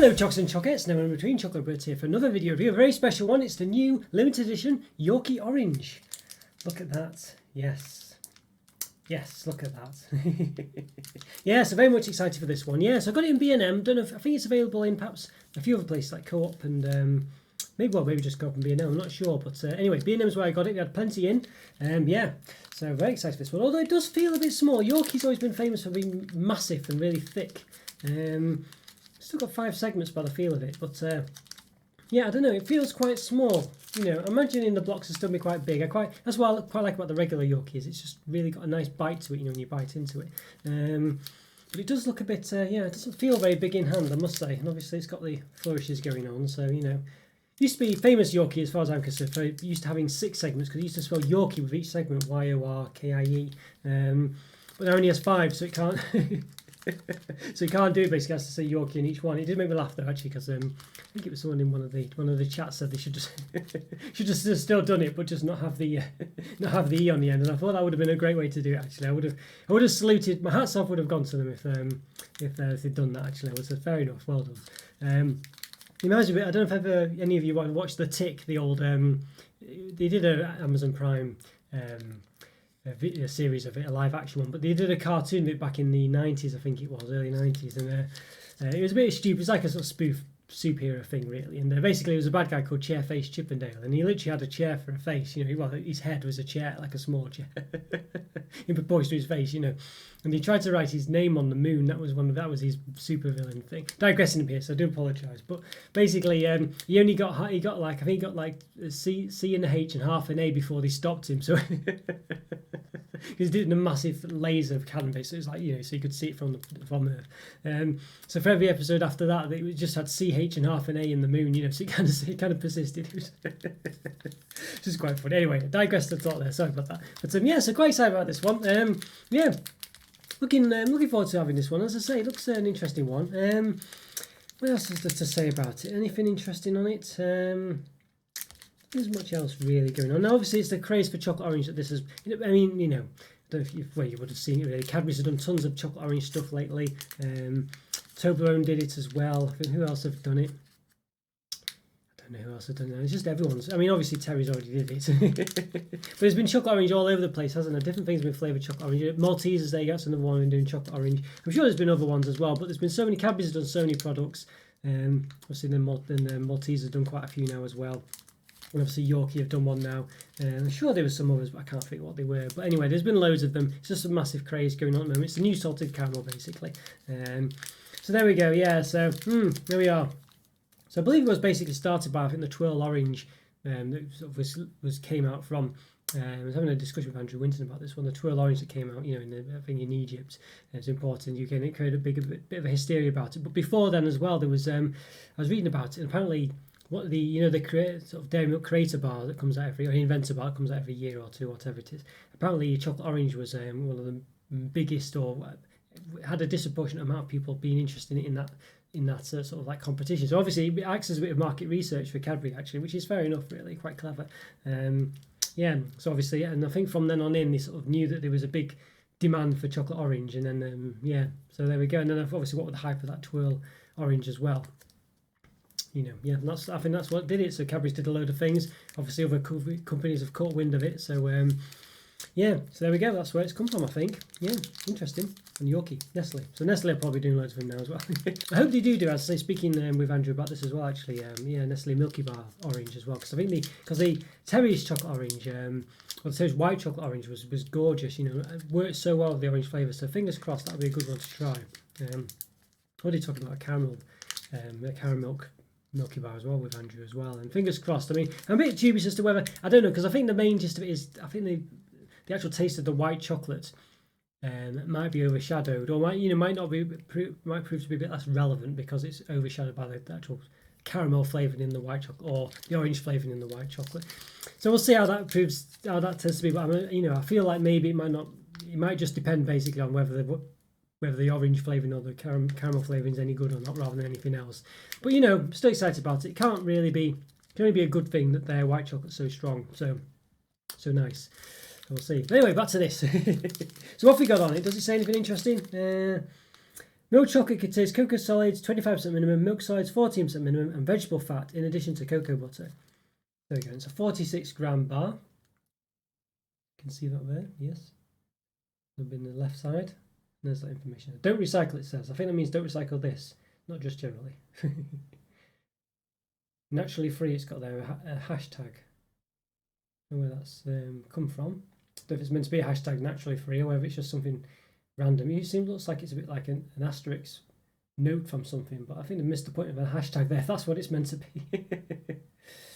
Hello Chocks and Chockettes, now in between Chocolate Roberto here for another video review, a very special one. It's the new limited edition Yorkie Orange. Look at that, yes, look at that. Yeah, so very much excited for this one. Yeah, so I got it in B&M, don't know if, I think it's available in perhaps a few other places like Co-op and maybe just Co-op and B&M, I'm not sure, but anyway, B&M is where I got it, we had plenty in, yeah, so very excited for this one, although it does feel a bit small. Yorkie's always been famous for being massive and really thick. Still got 5 segments by the feel of it, but yeah, I don't know, it feels quite small. You know, imagining the blocks are still be quite big. That's what I quite like about the regular Yorkies. It's just really got a nice bite to it, you know, when you bite into it. But it does look a bit, yeah, it doesn't feel very big in hand, I must say. And obviously it's got the flourishes going on, so, you know. Used to be famous Yorkie as far as I'm concerned, for used to having 6 segments, because it used to spell Yorkie with each segment, Y-O-R-K-I-E. But now only has 5, so it can't... so you can't do it basically, has to say Yorkie in each one. It did make me laugh though actually, because I think it was someone in one of the chats said they should just still done it, but just not have the E on the end. And I thought that would have been a great way to do it. Actually, I would have saluted. My hats off would have gone to them if they'd done that. Actually, I would say fair enough, well done. It reminds me a bit. I don't know if ever any of you watched The Tick, the old. They did an Amazon Prime. A series of it, a live action one, but they did a cartoon of it back in the 90s, I think it was, early 90s, and it was a bit stupid. It's like a sort of spoof superhero thing really, and basically it was a bad guy called Chairface Chippendale, and he literally had a chair for a face, you know. Well, his head was a chair, like a small chair in proportion to his face, you know, and he tried to write his name on the moon. That was his supervillain thing. Digressing a bit, so I do apologise, but basically he got like, I think he got like a C and a H and half an A before they stopped him, so he's doing a massive laser canvas, so it's like, you know, so you could see it from Earth. So for every episode after that, it just had CH and half an A in the moon, you know, so it kind of persisted. It was just quite funny. Anyway, I digressed a thought there, sorry about that. But yeah, so quite excited about this one. Yeah, looking forward to having this one. As I say, it looks an interesting one. What else is there to say about it? Anything interesting on it? There's much else really going on. Now, obviously, it's the craze for chocolate orange that this is. I mean, you know, I don't know if you would have seen it really. Cadbury's have done tons of chocolate orange stuff lately. Toblerone did it as well. I think who else have done it? I don't know who else have done it. It's just everyone's. I mean, obviously Terry's already did it, but there's been chocolate orange all over the place, hasn't there? Different things with flavoured chocolate orange. Maltesers, there you go, that's another one doing chocolate orange. I'm sure there's been other ones as well, but there's been so many. Cadbury's have done so many products. Obviously, then Maltesers have done quite a few now as well. And obviously Yorkie have done one now. I'm sure there were some others, but I can't figure what they were. But anyway, there's been loads of them. It's just a massive craze going on at the moment. It's the new salted caramel, basically. So there we go. Yeah, so there we are. So I believe it was basically started by, I think, the Twirl Orange that sort of came out from. I was having a discussion with Andrew Winton about this one. The Twirl Orange that came out, you know, I think in Egypt. It's important in the UK, and it created a bit of a hysteria about it. But before then as well, there was I was reading about it, and apparently what the sort of dairy milk creator bar that comes out or inventor bar that comes out every year or two, whatever it is. Apparently, chocolate orange was one of the biggest, or had a disproportionate amount of people being interested in that sort of like competition. So obviously, it acts as a bit of market research for Cadbury actually, which is fair enough, really, quite clever. Yeah. So obviously, and I think from then on in, they sort of knew that there was a big demand for chocolate orange, and then yeah. So there we go. And then obviously, what with the hype of that Twirl Orange as well. You know, yeah, I think that's what did it. So Cadbury's did a load of things. Obviously, other companies have caught wind of it. So yeah, so there we go. That's where it's come from, I think. Yeah, interesting. And Yorkie, Nestlé. So Nestlé are probably doing loads of them now as well. I hope they do. As I say, speaking with Andrew about this as well, actually. Yeah, Nestlé Milky Bar Orange as well. Because I think the Terry's chocolate orange, well, Terry's white chocolate orange was gorgeous. You know, it worked so well with the orange flavour. So fingers crossed that'll be a good one to try. What are you talking about? Caramel milk. Milky Bar as well with Andrew as well, and fingers crossed. I mean, I'm a bit dubious as to whether, I don't know, because I think the main gist of it is, I think the actual taste of the white chocolate might be overshadowed, or might prove to be a bit less relevant because it's overshadowed by the actual caramel flavouring in the white chocolate, or the orange flavouring in the white chocolate. So we'll see how that tends to be. But I feel like maybe it might not. It might just depend basically on whether the orange flavouring or the caramel flavouring is any good or not, rather than anything else. But you know, still excited about it. It can only be a good thing that their white chocolate's so strong, so nice. We'll see. But anyway, back to this. So what have we got on it? Does it say anything interesting? Milk chocolate contains cocoa solids 25% minimum, milk solids 14% minimum, and vegetable fat in addition to cocoa butter. There we go. It's a 46-gram bar. You can see that there. Yes. It'll be on the left side. There's that information. Don't recycle, it says. I think that means don't recycle this, not just generally. Naturally free, it's got there a hashtag. I don't know where that's come from. I don't know if it's meant to be a hashtag naturally free or whether it's just something random. It seems looks like it's a bit like an asterisk note from something, but I think they've missed the point of a hashtag there. If that's what it's meant to be.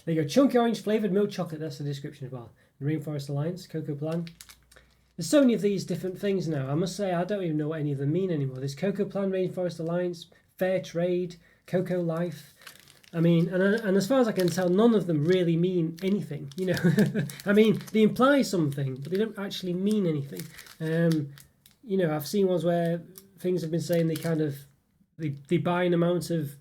There you go. Chunky orange flavoured milk chocolate. That's the description as well. Rainforest Alliance, Cocoa Plan. There's so many of these different things now. I must say, I don't even know what any of them mean anymore. There's Cocoa Plan, Rainforest Alliance, Fair Trade, Cocoa Life. I mean, and as far as I can tell, none of them really mean anything. You know, I mean, they imply something, but they don't actually mean anything. You know, I've seen ones where things have been saying they buy an amount of,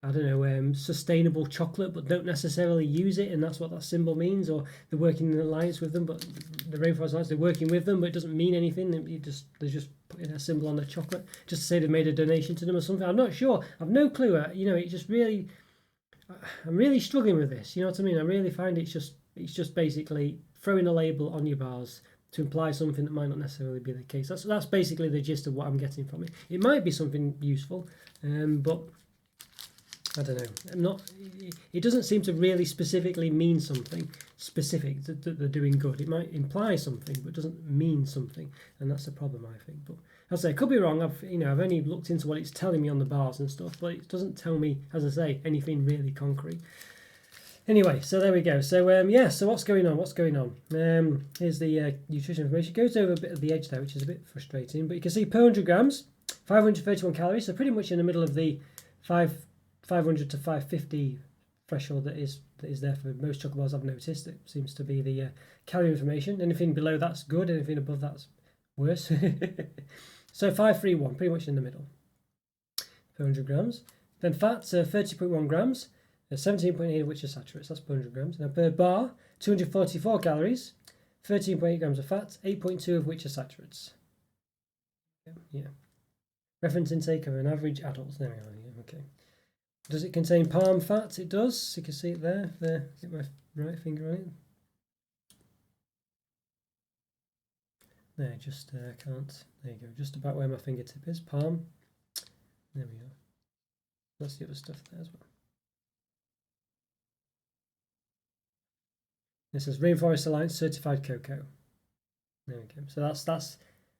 I don't know, sustainable chocolate, but don't necessarily use it, and that's what that symbol means. Or they're working in an alliance with them, but the Rainforest Alliance, they're working with them, but it doesn't mean anything. They're just putting a symbol on the chocolate just to say they've made a donation to them or something. I'm not sure. I've no clue. You know, it just really, I'm really struggling with this. You know what I mean? I really find it's just basically throwing a label on your bars to imply something that might not necessarily be the case. That's basically the gist of what I'm getting from it. It might be something useful, but I don't know. It doesn't seem to really specifically mean something specific that they're doing good. It might imply something, but doesn't mean something, and that's a problem, I think. But as I say, I could be wrong. I've only looked into what it's telling me on the bars and stuff, but it doesn't tell me, as I say, anything really concrete. Anyway, so there we go. So yeah. So what's going on? Here's the nutrition information. It goes over a bit of the edge there, which is a bit frustrating. But you can see per 100 grams, 531 calories. So pretty much in the middle of the 500 to 550 threshold that is there for most chocolate bars I've noticed. It seems to be the calorie information. Anything below that's good, anything above that's worse. So 531, pretty much in the middle per 100 grams. Then fats, 30.1 grams, 17.8 of which are saturates, that's per 100 grams. Now per bar, 244 calories, 13.8 grams of fat, 8.2 of which are saturates. Yeah. Reference intake of an average adult. There we are. Yeah, okay. Does it contain palm fat? It does. You can see it there. Get my right finger on it. There, just can't. There you go. Just about where my fingertip is. Palm. There we go. That's the other stuff there as well. This is Rainforest Alliance certified cocoa. There we go. So that's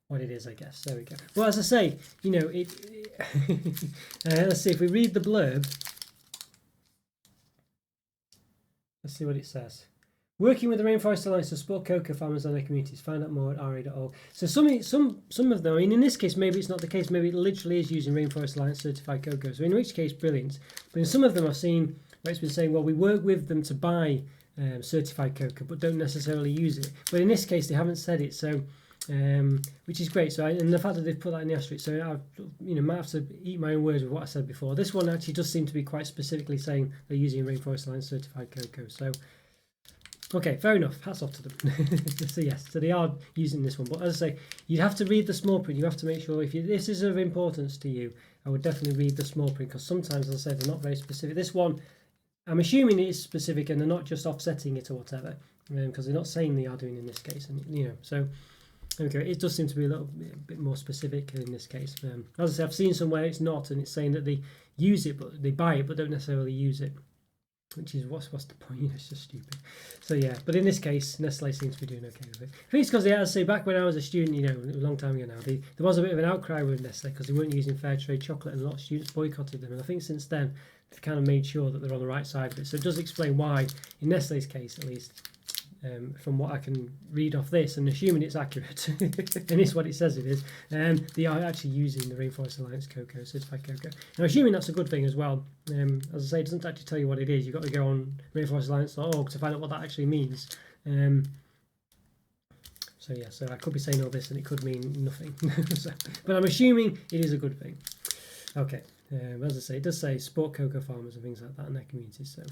what it is, I guess. There we go. Well, as I say, you know, let's see if we read the blurb. Let's see what it says. Working with the Rainforest Alliance to support cocoa farmers and their communities. Find out more at ra.org. So some of them, I mean, in this case, maybe it's not the case. Maybe it literally is using Rainforest Alliance certified cocoa. So in which case, brilliant. But in some of them, I've seen where it's been saying, well, we work with them to buy certified cocoa, but don't necessarily use it. But in this case, they haven't said it. So. Which is great. So, and the fact that they've put that in the asterisk, so I, might have to eat my own words with what I said before. This one actually does seem to be quite specifically saying they're using Rainforest Alliance certified cocoa. So, okay, fair enough. Hats off to them. So yes, so they are using this one. But as I say, you have to read the small print. You have to make sure if this is of importance to you, I would definitely read the small print because sometimes, as I say, they're not very specific. This one, I'm assuming it is specific and they're not just offsetting it or whatever, because they're not saying they are doing in this case, and so. Okay, it does seem to be a little bit more specific in this case. As I say, I've seen somewhere it's not, and it's saying that they use it, but they buy it, but don't necessarily use it. Which is what's the point? It's just stupid. So yeah, but in this case, Nestlé seems to be doing okay with it. I think it's because, as I say, back when I was a student, a long time ago now, there was a bit of an outcry with Nestlé because they weren't using fair trade chocolate, and a lot of students boycotted them. And I think since then, they've kind of made sure that they're on the right side of it. So it does explain why, in Nestlé's case at least. From what I can read off this, and assuming it's accurate, and it's what it says it is, they are actually using the Rainforest Alliance cocoa, certified cocoa. Now, assuming that's a good thing as well. As I say, it doesn't actually tell you what it is. You've got to go on rainforestalliance.org to find out what that actually means. So yeah, so I could be saying all this, and it could mean nothing. But I'm assuming it is a good thing. Okay, as I say, it does say support cocoa farmers and things like that in their communities. So.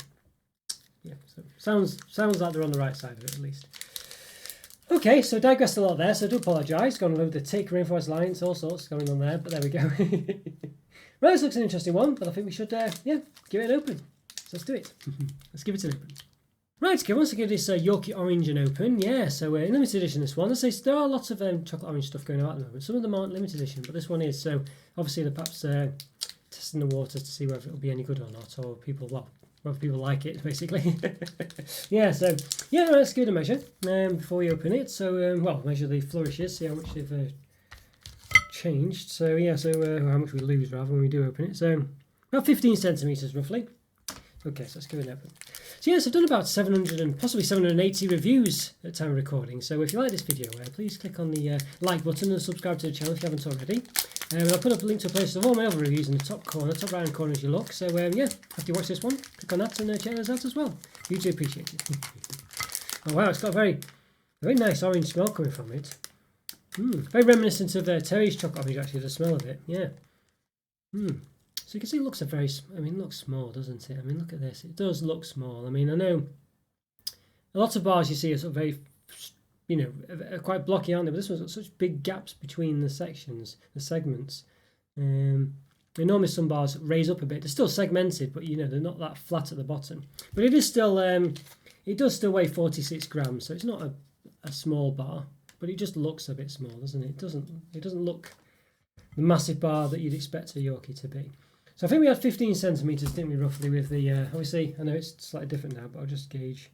Yeah, so sounds like they're on the right side of it at least. Okay, so digressed a lot there, so I do apologise. Gone over the tick, rainforest lines, all sorts going on there, but there we go. Right, this looks an interesting one, but I think we should, yeah, give it an open. So let's do it. Let's give it an open. Right, okay, once I give this Yorkie Orange an open, yeah, so in limited edition this one. Let's say there are lots of chocolate orange stuff going on at the moment. Some of them aren't limited edition, but this one is, so obviously they're perhaps testing the waters to see whether it'll be any good or not, or people, well, whether people like it, basically. Yeah, so, yeah, let's give it a measure before we open it. So, well, measure the flourishes, see how much they've changed. So, yeah, so how much we lose, rather, when we do open it. So, about 15 centimetres, roughly. Okay, so let's give it an open. So, yes, I've done about 700 and possibly 780 reviews at time of recording. So, if you like this video, please click on the like button and subscribe to the channel if you haven't already. I'll put up a link to a playlist of all my other reviews in the top corner, top right hand corner as you look. So yeah, after you watch this one, click on that and check those out as well. Hugely appreciate it. Oh wow, it's got a very nice orange smell coming from it. Very reminiscent of Terry's chocolate orange, actually, the smell of it. Yeah. So you can see it looks it looks small, doesn't it? I mean, look at this. It does look small. I mean, I know a lot of bars you see are sort of very, you know, are quite blocky, aren't they? But this one's got such big gaps between the sections, the segments. Normally some bars raise up a bit. They're still segmented, but you know they're not that flat at the bottom. But it is still, it does still weigh 46 grams, so it's not a small bar. But it just looks a bit small, doesn't it? It doesn't look the massive bar that you'd expect a Yorkie to be. So I think we had 15 centimeters, didn't we, roughly, with the. Obviously, I know it's slightly different now, but I'll just gauge.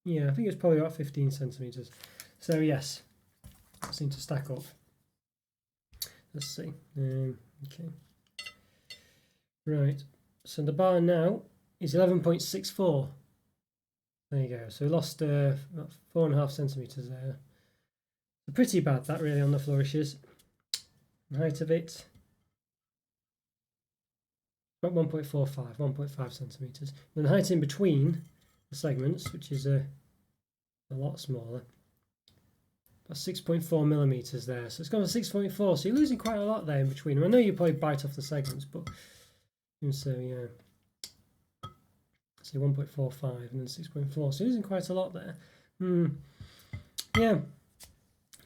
Yeah, I think it's probably about 15 centimeters. So yes, that seems to stack up. Let's see. Okay. Right. So the bar now is 11.64. There you go. So we lost about 4.5 centimeters there. So pretty bad that, really, on the flourishes. The height of it, about 1.45, 1.5 centimeters. And the height in between the segments, which is a lot smaller, about 6.4 millimeters there. So it's gone to 6.4. So you're losing quite a lot there in between them. I know you probably bite off the segments, but so yeah. So 1.45 and then 6.4. So you're losing quite a lot there. Yeah.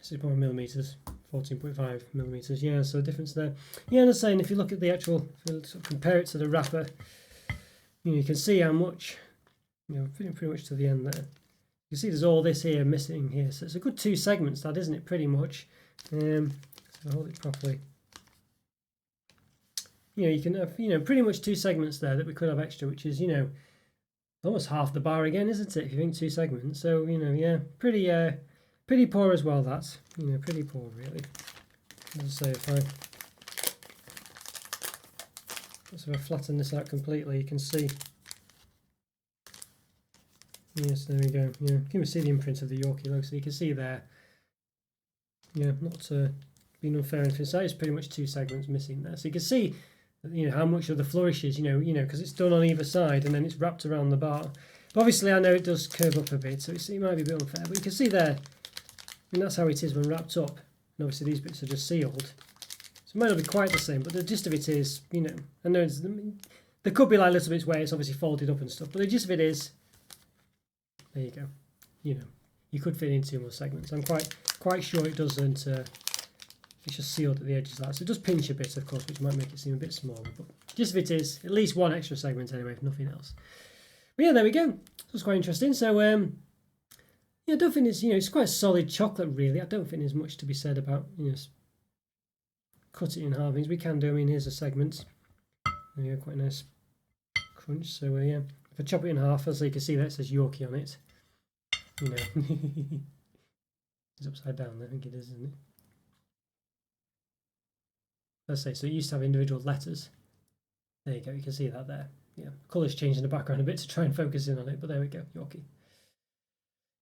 6.1 millimeters, 14.5 millimeters. Yeah, so difference there. Yeah, and I'm saying if you look at the actual, if you sort of compare it to the wrapper, you can see how much, pretty much to the end there. You can see there's all this here missing here. So it's a good 2 segments, that, isn't it? Pretty much. So hold it properly. You can have, pretty much 2 segments there that we could have extra, which is, almost half the bar again, isn't it? If you think 2 segments. So, yeah, pretty poor as well, that's, pretty poor, really. As I say, if I flatten this out completely, you can see. Yes, there we go. Yeah, you can see the imprint of the Yorkie logo, so you can see there. Yeah, not being unfair and that is pretty much 2 segments missing there. So you can see, how much of the flourishes, because it's done on either side and then it's wrapped around the bar. But obviously, I know it does curve up a bit, so it might be a bit unfair. But you can see there, and that's how it is when wrapped up. And obviously, these bits are just sealed. So it might not be quite the same, but the gist of it is, I know there could be like little bits where it's obviously folded up and stuff, but the gist of it is, there you go. You could fit in 2 more segments. I'm quite sure it doesn't. It's just sealed at the edges of that. So it does pinch a bit, of course, which might make it seem a bit smaller. But just if it is, at least 1 extra segment anyway, if nothing else. But yeah, there we go. That's quite interesting. So yeah, I don't think it's it's quite solid chocolate, really. I don't think there's much to be said about cut it in halvings. We can do. I mean, here's a segment. There you go, quite a nice crunch. So yeah, if I chop it in half, as you can see, that says Yorkie on it. It's upside down there. I think it is, isn't it? Let's say, so it used to have individual letters. There you go, you can see that there. Yeah, colour's changed in the background a bit to try and focus in on it, but there we go, Yorkie.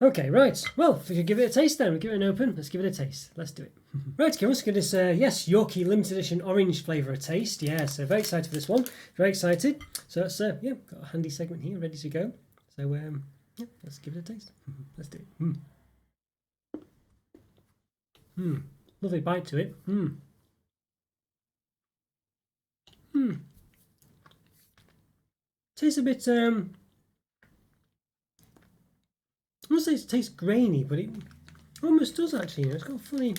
Okay, right, well, if we could give it a taste then, we'll give it an open, let's give it a taste, let's do it. Right, okay, let's give this, yes, Yorkie limited edition orange flavour a taste, yeah, so very excited for this one, very excited. So that's, yeah, got a handy segment here, ready to go. So, yeah, let's give it a taste, let's do it. Lovely bite to it, Tastes a bit. I wouldn't say it tastes grainy, but it almost does actually. You know, it's got a funny.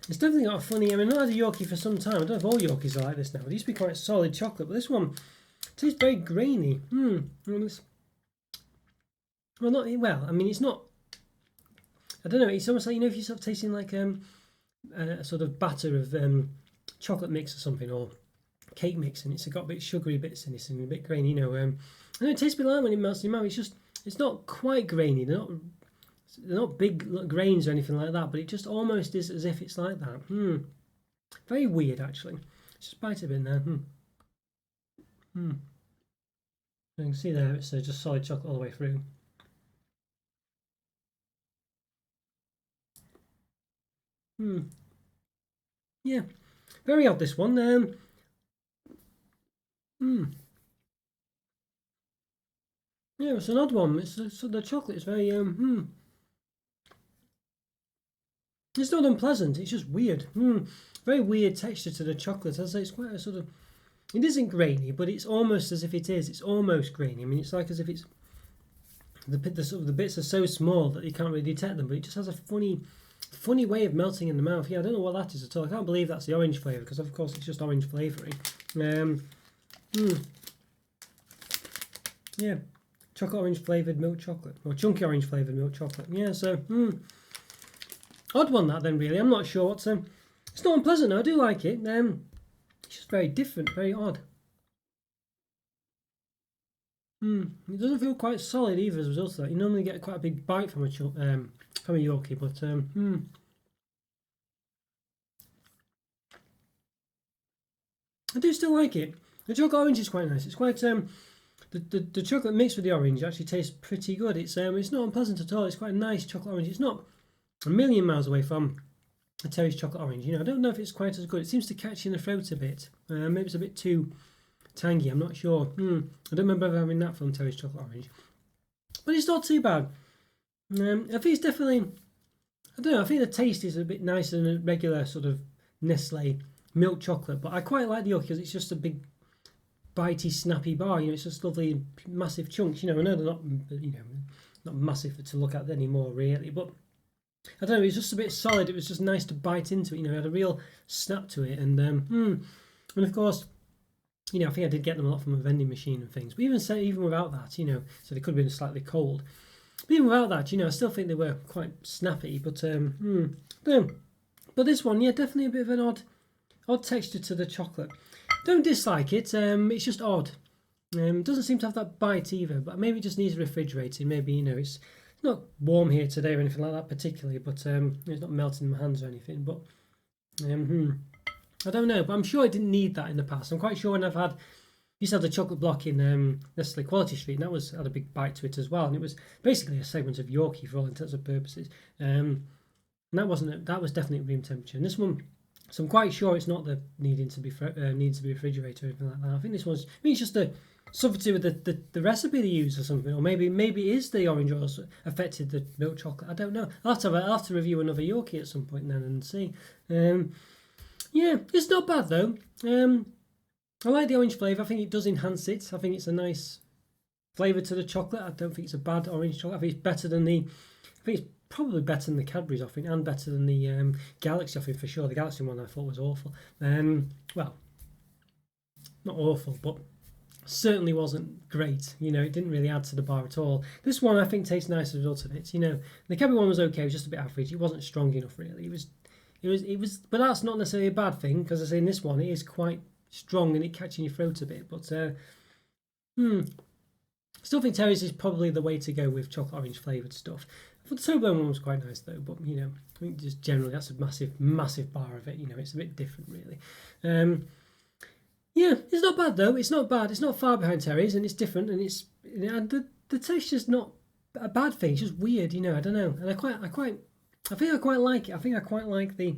It's definitely got a funny. I mean, I've not had a Yorkie for some time. I don't know if all Yorkies are like this now. It used to be quite solid chocolate, but this one tastes very grainy. Well, not well. I mean, it's not. I don't know. It's almost like, you know, if you're sort of tasting like a sort of batter of chocolate mix or something, or cake mix, and it's got a bit sugary bits in it and a bit grainy. You know, I know it tastes a bit like when it melts in your mouth. It's not quite grainy. They're not big grains or anything like that, but it just almost is as if it's like that. Very weird, actually. Just bite a bit in there. You can see there, it's just solid chocolate all the way through. Yeah, very odd this one. Yeah, it's an odd one. So the chocolate is very It's not unpleasant. It's just weird. Very weird texture to the chocolate. As I say, it's quite a sort of. It isn't grainy, but it's almost as if it is. It's almost grainy. I mean, it's like as if it's the sort of the bits are so small that you can't really detect them. But it just has a funny way of melting in the mouth. Yeah, I don't know what that is at all. I can't believe that's the orange flavour, because of course it's just orange flavouring. Yeah, chocolate orange flavoured milk chocolate, or chunky orange flavoured milk chocolate. Yeah, so odd one that then, really. I'm not sure what's it's not unpleasant. I do like it. It's just very different, very odd. It doesn't feel quite solid either as a result of that. You normally get quite a big bite from a Yorkie, but I do still like it. The chocolate orange is quite nice. It's quite the chocolate mixed with the orange actually tastes pretty good. It's not unpleasant at all. It's quite a nice chocolate orange. It's not a million miles away from a Terry's chocolate orange. You know, I don't know if it's quite as good. It seems to catch you in the throat a bit. Maybe it's a bit too tangy. I'm not sure. I don't remember ever having that from Terry's chocolate orange, but it's not too bad. I think it's definitely. I don't know. I think the taste is a bit nicer than a regular sort of Nestlé milk chocolate, but I quite like the Yorkie because it's just a big, bitey, snappy bar. You know, it's just lovely, massive chunks. You know, I know they're not, not massive to look at anymore, really, but I don't know. It was just a bit solid. It was just nice to bite into it. You know, it had a real snap to it, and of course, you know, I think I did get them a lot from a vending machine and things. But even without that, you know, so they could have been slightly cold. But even without that, you know, I still think they were quite snappy. But but this one, yeah, definitely a bit of an odd texture to the chocolate. Don't dislike it. It's just odd. Doesn't seem to have that bite either. But maybe it just needs refrigerating. Maybe, you know, it's not warm here today or anything like that particularly. But it's not melting in my hands or anything. But I don't know. But I'm sure I didn't need that in the past. I'm quite sure when I used to have the chocolate block in Nestlé Quality Street, and that had a big bite to it as well, and it was basically a segment of Yorkie for all intents and purposes. And that was definitely room temperature. And this one, so I'm quite sure it's not the needing to be refrigerated or anything like that. I think this one's. I mean, it's just something to do with the recipe they use or something, or maybe it is the orange oil affected the milk chocolate. I don't know. I'll have to review another Yorkie at some point then and see. Yeah, it's not bad though. I like the orange flavour. I think it does enhance it. I think it's a nice flavour to the chocolate. I don't think it's a bad orange chocolate. I think it's better than I think it's probably better than the Cadbury's offering and better than the Galaxy offering for sure. The Galaxy one I thought was awful. Well, not awful, but certainly wasn't great. You know, it didn't really add to the bar at all. This one I think tastes nice as a result of it. You know, the Cadbury one was okay. It was just a bit average. It wasn't strong enough really. It was, but that's not necessarily a bad thing because I say in this one it is quite strong and it catching your throat a bit. But still think Terry's is probably the way to go with chocolate orange flavoured stuff. The Toblerone one was quite nice though, but you know, I think just generally that's a massive bar of it. You know, it's a bit different really. Yeah, it's not bad though. It's not bad. It's not far behind Terry's, and it's different, and the texture's not a bad thing. It's just weird, you know. I don't know, and I think I quite like it. I think I quite like the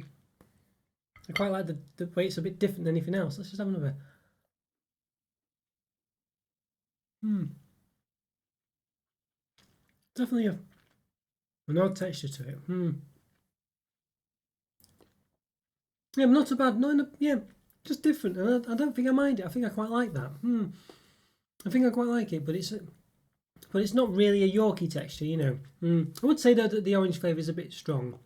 way it's a bit different than anything else. Let's just have another. Definitely an odd texture to it. Yeah, not so bad. No, yeah, just different, and I don't think I mind it. I think I quite like that. I think I quite like it, but it's not really a Yorkie texture, you know. I would say though that the orange flavour is a bit strong.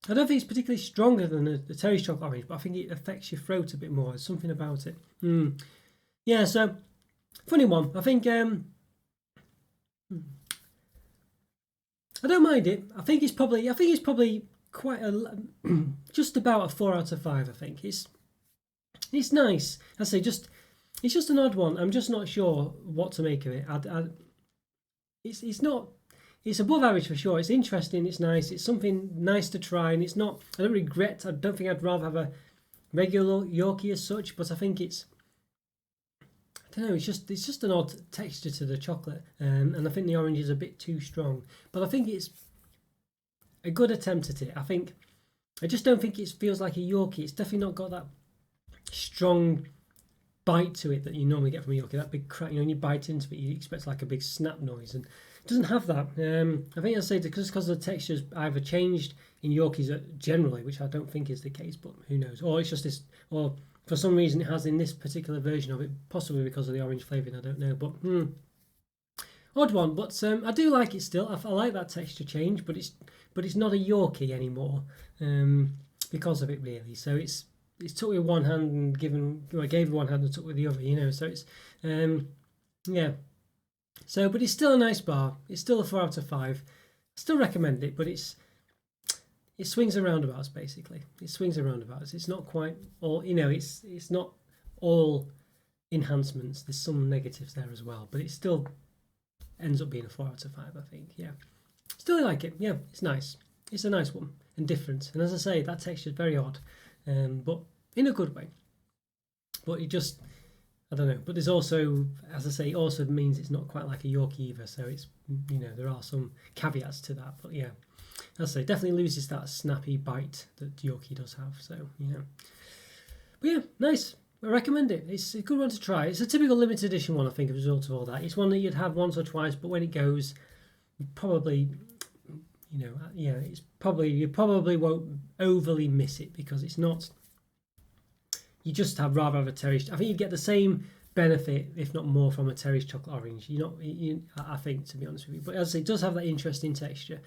I don't think it's particularly stronger than the Terry's Chocolate Orange, but I think it affects your throat a bit more. There's something about it. Yeah, so funny one. I think I don't mind it. I think it's probably quite a just about a 4 out of 5. I think it's nice. I say it's just an odd one. I'm just not sure what to make of it. It's not. It's above average for sure. It's interesting. It's nice. It's something nice to try, and it's not. I don't think I'd rather have a regular Yorkie as such, but I think it's. I don't know. It's just an odd texture to the chocolate, and I think the orange is a bit too strong. But I think it's a good attempt at it. I just don't think it feels like a Yorkie. It's definitely not got that strong bite to it that you normally get from a Yorkie. That big crack, when you bite into it, you expect like a big snap noise, and it doesn't have that. I think I'd say because the texture's either changed in Yorkies generally, which I don't think is the case, but who knows? Or it's just this, or for some reason it has in this particular version of it, possibly because of the orange flavouring. I don't know, but odd one. But I do like it still. I like that texture change, but it's not a Yorkie anymore because of it really. So it's took with one hand and I gave one hand and took with the other, you know. So it's yeah. So, but it's still a nice bar. It's still a 4 out of 5. Still recommend it, but it swings and roundabouts basically. It swings and roundabouts. It's not quite all, you know. It's not all enhancements. There's some negatives there as well, but it still ends up being a 4 out of 5. I think. Yeah. Still like it. Yeah, it's nice. It's a nice one and different. And as I say, that texture is very odd. But in a good way. But it just, I don't know. But there's also, as I say, it also means it's not quite like a Yorkie either. So it's, you know, there are some caveats to that. But yeah, as I say, definitely loses that snappy bite that Yorkie does have. So, you know. But yeah, nice. I recommend it. It's a good one to try. It's a typical limited edition one, I think, as a result of all that. It's one that you'd have once or twice, but when it goes, probably, you know, yeah, you probably won't overly miss it because it's not. You just rather have a Terry's. I think you get the same benefit, if not more, from a Terry's Chocolate Orange. I think, to be honest with you. But as I say, it does have that interesting texture.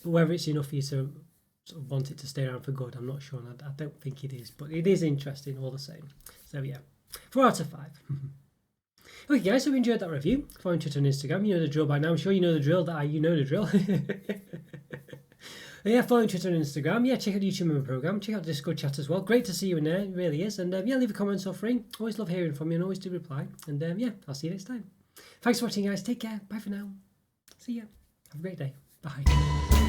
But whether it's enough for you to sort of want it to stay around for good, I'm not sure. And I don't think it is, but it is interesting all the same. So yeah, 4 out of 5. Okay, guys, hope you enjoyed that review. Follow me on Twitter and Instagram. You know the drill by now. I'm sure you know the drill. You know the drill. Yeah, follow me on Twitter and Instagram. Yeah, check out the YouTube member program. Check out the Discord chat as well. Great to see you in there. It really is. And yeah, leave a comment or free. Always love hearing from you and always do reply. And yeah, I'll see you next time. Thanks for watching, guys. Take care. Bye for now. See ya. Have a great day. Bye.